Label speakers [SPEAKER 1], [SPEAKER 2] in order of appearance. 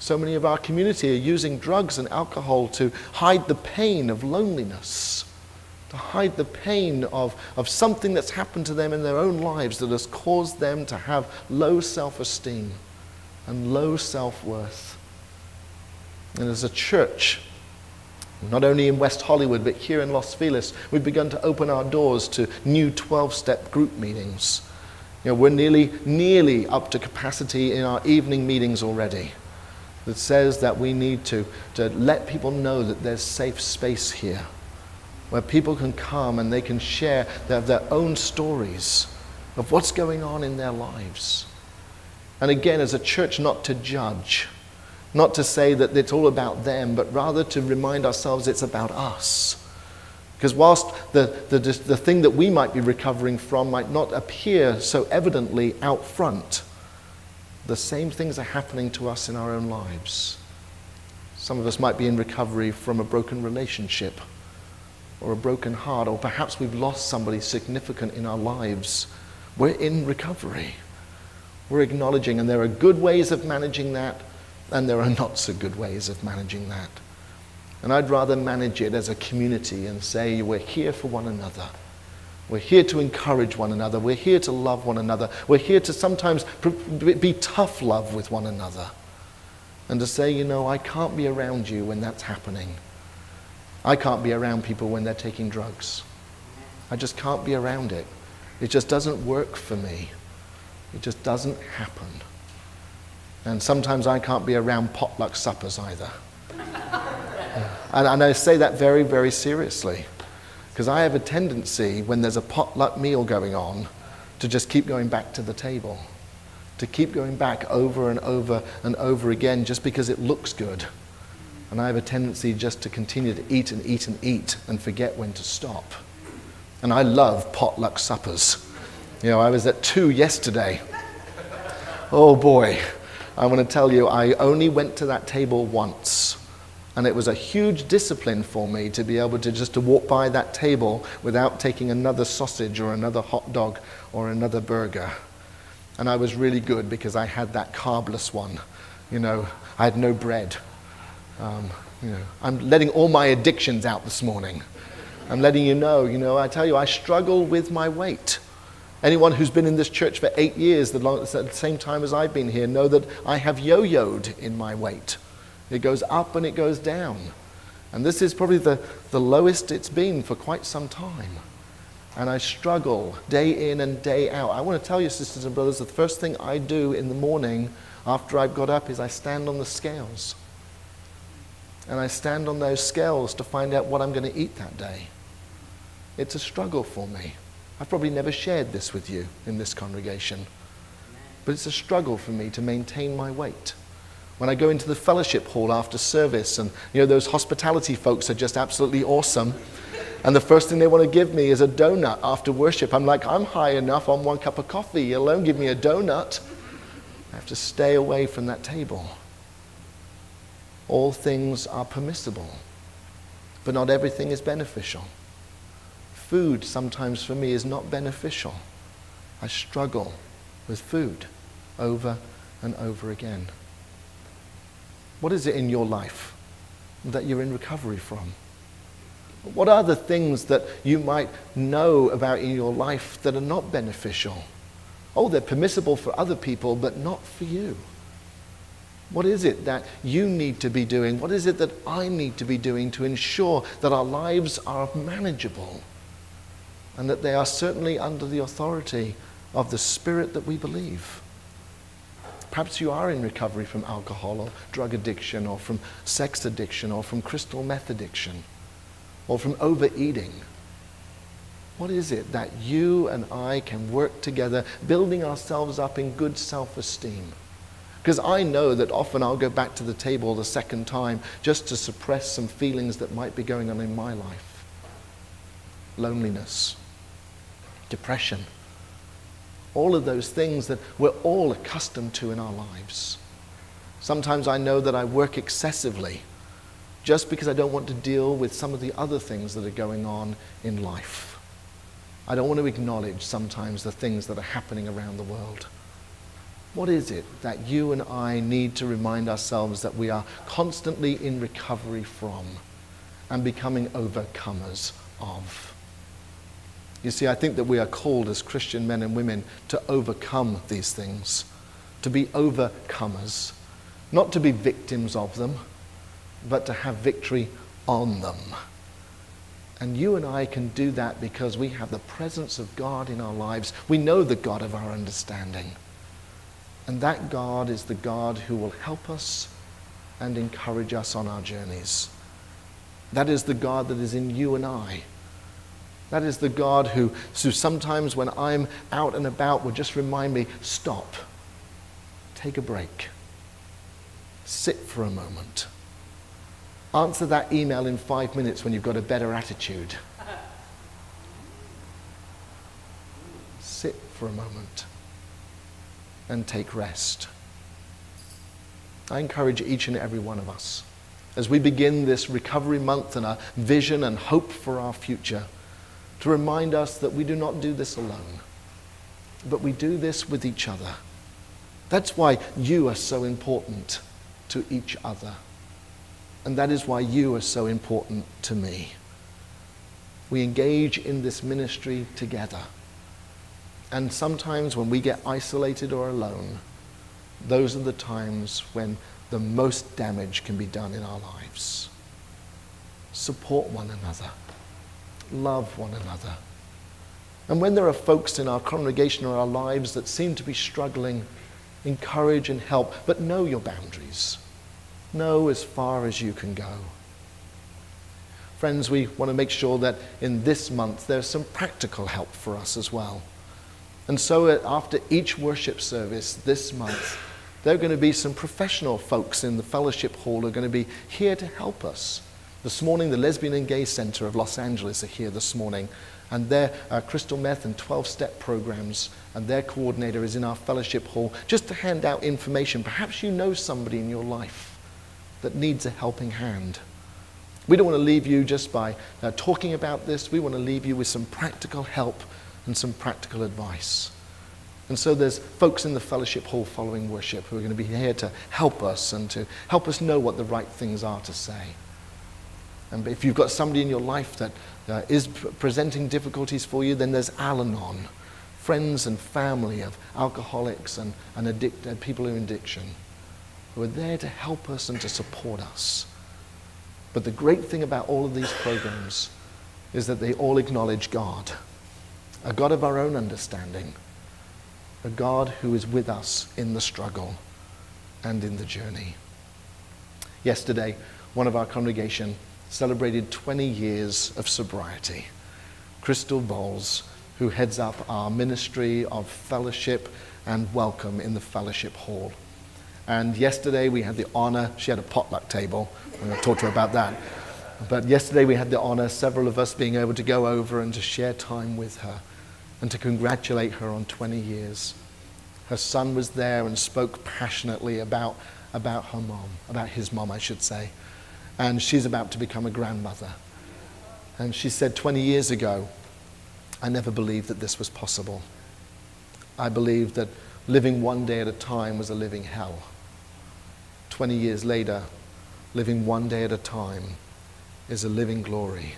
[SPEAKER 1] So many of our community are using drugs and alcohol to hide the pain of loneliness, to hide the pain of something that's happened to them in their own lives that has caused them to have low self-esteem and low self-worth. And as a church, not only in West Hollywood, but here in Los Feliz, we've begun to open our doors to new 12-step group meetings. We're nearly up to capacity in our evening meetings already. That says that we need to let people know that there's safe space here, where people can come and they can share their own stories of what's going on in their lives. And again, as a church, not to judge, not to say that it's all about them, but rather to remind ourselves it's about us. Because whilst the thing that we might be recovering from might not appear so evidently out front, the same things are happening to us in our own lives. Some of us might be in recovery from a broken relationship or a broken heart, or perhaps we've lost somebody significant in our lives. We're in recovery. We're acknowledging, and there are good ways of managing that, and there are not so good ways of managing that. And I'd rather manage it as a community and say we're here for one another. We're here to encourage one another. We're here to love one another. We're here to sometimes be tough love with one another. And to say, I can't be around you when that's happening. I can't be around people when they're taking drugs. I just can't be around it. It just doesn't work for me. It just doesn't happen. And sometimes I can't be around potluck suppers either. And I say that very, very seriously. Because I have a tendency, when there's a potluck meal going on, to just keep going back to the table. To keep going back over and over and over again just because it looks good. And I have a tendency just to continue to eat and eat and eat and forget when to stop. And I love potluck suppers. I was at 2 yesterday. Oh boy, I want to tell you, I only went to that table once. And it was a huge discipline for me to be able to walk by that table without taking another sausage or another hot dog or another burger. And I was really good because I had that carbless one. I had no bread. I'm letting all my addictions out this morning. I'm letting you know, I tell you, I struggle with my weight. Anyone who's been in this church for 8 years, at the same time as I've been here, know that I have yo-yoed in my weight. It goes up and it goes down. And this is probably the lowest it's been for quite some time. And I struggle day in and day out. I want to tell you, sisters and brothers, the first thing I do in the morning after I've got up is I stand on the scales. And I stand on those scales to find out what I'm going to eat that day. It's a struggle for me. I've probably never shared this with you in this congregation. But it's a struggle for me to maintain my weight. When I go into the fellowship hall after service, and those hospitality folks are just absolutely awesome, and the first thing they want to give me is a donut after worship. I'm like, I'm high enough on 1 cup of coffee, you alone give me a donut. I have to stay away from that table. All things are permissible, but not everything is beneficial. Food sometimes for me is not beneficial. I struggle with food over and over again. What is it in your life that you're in recovery from? What are the things that you might know about in your life that are not beneficial? Oh, they're permissible for other people, but not for you. What is it that you need to be doing? What is it that I need to be doing to ensure that our lives are manageable and that they are certainly under the authority of the Spirit that we believe? Perhaps you are in recovery from alcohol or drug addiction or from sex addiction or from crystal meth addiction or from overeating. What is it that you and I can work together, building ourselves up in good self-esteem? Because I know that often I'll go back to the table the second time just to suppress some feelings that might be going on in my life. Loneliness, depression, all of those things that we're all accustomed to in our lives. Sometimes I know that I work excessively just because I don't want to deal with some of the other things that are going on in life. I don't want to acknowledge sometimes the things that are happening around the world. What is it that you and I need to remind ourselves that we are constantly in recovery from and becoming overcomers of? You see, I think that we are called as Christian men and women to overcome these things, to be overcomers, not to be victims of them, but to have victory on them. And you and I can do that because we have the presence of God in our lives. We know the God of our understanding. And that God is the God who will help us and encourage us on our journeys. That is the God that is in you and I. That is the God who sometimes when I'm out and about will just remind me, stop, take a break, sit for a moment. Answer that email in 5 minutes when you've got a better attitude. Sit for a moment and take rest. I encourage each and every one of us, as we begin this recovery month and our vision and hope for our future, to remind us that we do not do this alone, but we do this with each other. That's why you are so important to each other. And that is why you are so important to me. We engage in this ministry together. And sometimes when we get isolated or alone, those are the times when the most damage can be done in our lives. Support one another. Love one another. And when there are folks in our congregation or our lives that seem to be struggling, encourage and help, but know your boundaries. Know as far as you can go. Friends, we want to make sure that in this month there's some practical help for us as well. And so after each worship service this month, there are going to be some professional folks in the fellowship hall who are going to be here to help us. This morning, the Lesbian and Gay Center of Los Angeles are here this morning, and their crystal meth and 12-step programs, and their coordinator is in our fellowship hall just to hand out information. Perhaps you know somebody in your life that needs a helping hand. We don't want to leave you just by talking about this. We want to leave you with some practical help and some practical advice. And so there's folks in the fellowship hall following worship who are going to be here to help us and to help us know what the right things are to say. And if you've got somebody in your life that is presenting difficulties for you, then there's Al-Anon, friends and family of alcoholics and people in addiction, who are there to help us and to support us. But the great thing about all of these programs is that they all acknowledge God, a God of our own understanding, a God who is with us in the struggle and in the journey. Yesterday, one of our congregation celebrated 20 years of sobriety. Crystal Bowles, who heads up our ministry of fellowship and welcome in the fellowship hall. And yesterday we had the honor, she had a potluck table, I'm going to talk to her about that. But yesterday we had the honor, several of us being able to go over and to share time with her and to congratulate her on 20 years. Her son was there and spoke passionately about her mom, about his mom, I should say. And she's about to become a grandmother. And she said, 20 years ago, I never believed that this was possible. I believed that living one day at a time was a living hell. 20 years later, living one day at a time is a living glory.